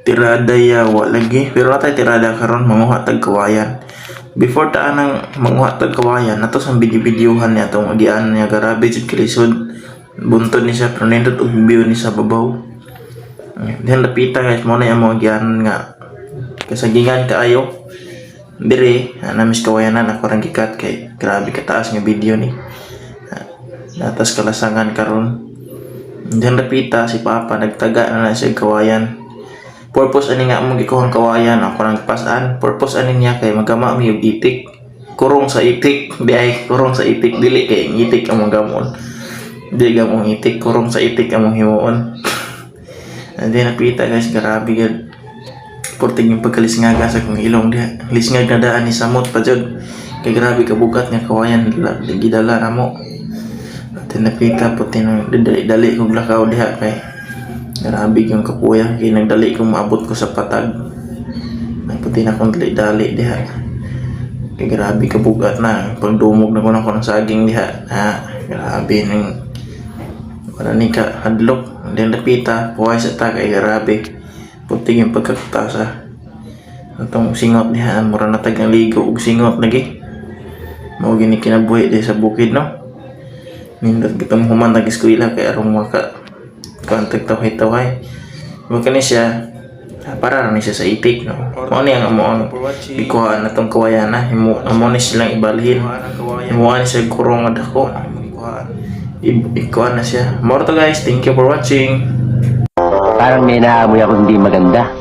tirada yawa lagi pero natay tirada karon manguha tag kawayan. Before taan ang manguha tag kawayan nato sang video-videohan niya tong agian niya grabe jud kilisod. Buntod ni siya pero nindot og view ni sa babaw. Diyan lapita guys mo na yung mga agian nga kasagingan kaayo. Dire namis kawayanan ako rang gikat kay grabe kataas nga video ni. Natas kalasangan karon. Diyan napita si Papa nagtaga na siya kawayan. Purpose ani nga among gikuhang kawayan ako nang pasan. Purpose ani niya kay magama mi og itik. Kurong sa itik, di ay kurong sa itik dili kay itik among gamon. Di gamong itik kurong sa itik among himuon. Diyan napita guys grabe gid. Porting yung pagkalisngaga sa kong ilong diha. Lisngag na daan ni samot pa jud. Kay grabe kabugat nga kawayan gidala na mo. Tinapita po dali kong lakaw diha kay grabe yung kapuya kay nagdali kong maabot ko sa patag nagputi na kong dali diha kay grabe kabugat na pagdumog na ko ng saging diha grabe nang wala ni ka hadlok din napita puway sa ta kay grabe puti yung pagkakatasa atong singot diha mura na tagang ligo og singot lagi mao gini kinabuhi di sa bukid no. Nindot kita human lagi eskwela kay arong maka kontak tawhay-tawhay. Maka ni siya para ni siya sa itik no. Mo ni ang amo ikuha na tong kawayan na amo ni silang ibalhin. Imo ni siya kurong nga dako. Ikuha na siya. More to guys, thank you for watching. Parang may naamoy ako hindi maganda.